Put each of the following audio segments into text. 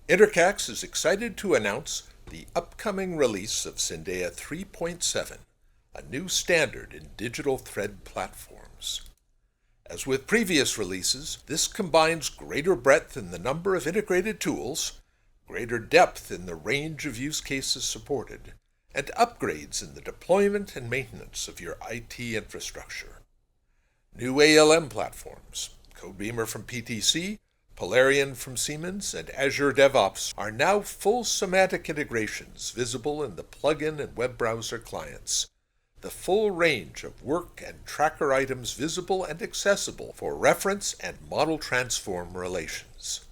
Intercax is excited to announce the upcoming release of Syndeia 3.7, a new standard in digital thread platforms. As with previous releases, this combines greater breadth in the number of integrated tools, greater depth in the range of use cases supported, and upgrades in the deployment and maintenance of your IT infrastructure. New ALM platforms, Codebeamer from PTC, Polarion from Siemens, and Azure DevOps are now full semantic integrations visible in the plugin and web browser clients. The full range of work and tracker items visible and accessible for reference and model transform relations.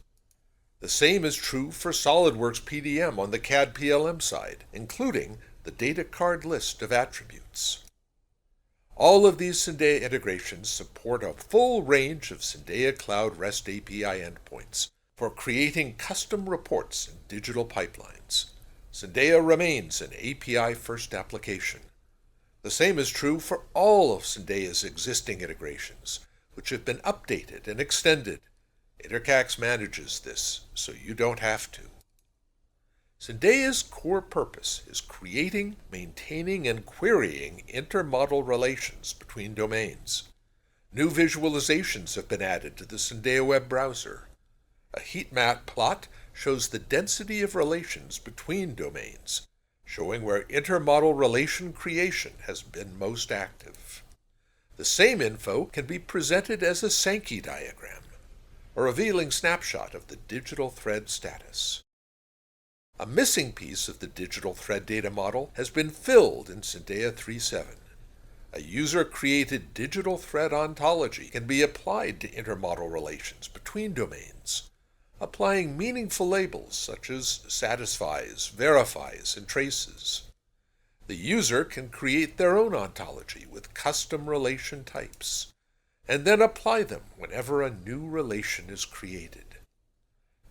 The same is true for SolidWorks PDM on the CAD PLM side, including the data card list of attributes. All of these Syndeia integrations support a full range of Syndeia Cloud REST API endpoints for creating custom reports in digital pipelines. Syndeia remains an API-first application. The same is true for all of Syndeia's existing integrations, which have been updated and extended. Intercax manages this, so you don't have to. Syndeia's core purpose is creating, maintaining, and querying intermodal relations between domains. New visualizations have been added to the Syndeia web browser. A heat map plot shows the density of relations between domains, showing where intermodal relation creation has been most active. The same info can be presented as a Sankey diagram, a revealing snapshot of the digital thread status. A missing piece of the digital thread data model has been filled in Syndeia 3.7. A user-created digital thread ontology can be applied to intermodal relations between domains, applying meaningful labels such as satisfies, verifies, and traces. The user can create their own ontology with custom relation types, and then apply them whenever a new relation is created.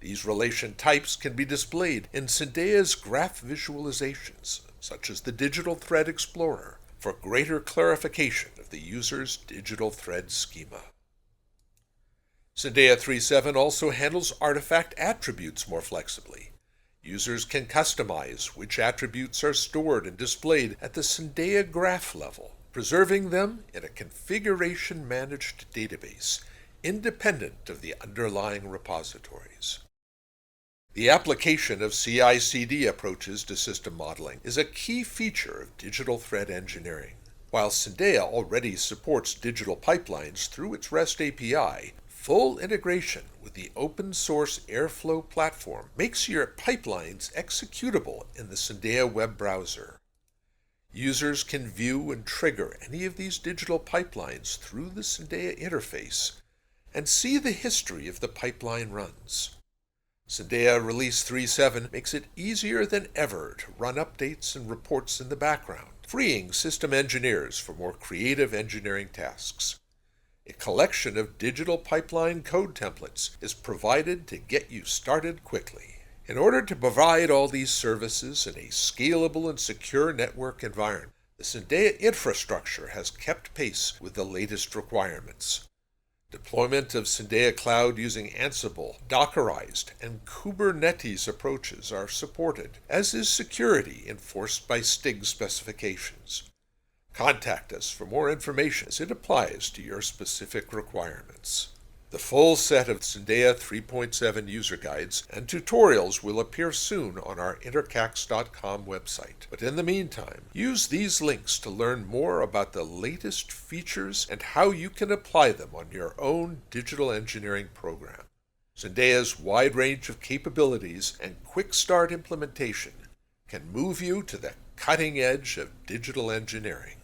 These relation types can be displayed in Syndeia's graph visualizations, such as the Digital Thread Explorer, for greater clarification of the user's digital thread schema. Syndeia 3.7 also handles artifact attributes more flexibly. Users can customize which attributes are stored and displayed at the Syndeia graph level, preserving them in a configuration-managed database, independent of the underlying repositories. The application of CI/CD approaches to system modeling is a key feature of digital thread engineering. While Syndeia already supports digital pipelines through its REST API, full integration with the open-source Airflow platform makes your pipelines executable in the Syndeia web browser. Users can view and trigger any of these digital pipelines through the Syndeia interface and see the history of the pipeline runs. Syndeia Release 3.7 makes it easier than ever to run updates and reports in the background, freeing system engineers for more creative engineering tasks. A collection of digital pipeline code templates is provided to get you started quickly. In order to provide all these services in a scalable and secure network environment, the Syndeia infrastructure has kept pace with the latest requirements. Deployment of Syndeia Cloud using Ansible, Dockerized, and Kubernetes approaches are supported, as is security enforced by STIG specifications. Contact us for more information as it applies to your specific requirements. The full set of Syndeia 3.7 user guides and tutorials will appear soon on our intercax.com website. But in the meantime, use these links to learn more about the latest features and how you can apply them on your own digital engineering program. Syndeia's wide range of capabilities and quick start implementation can move you to the cutting edge of digital engineering.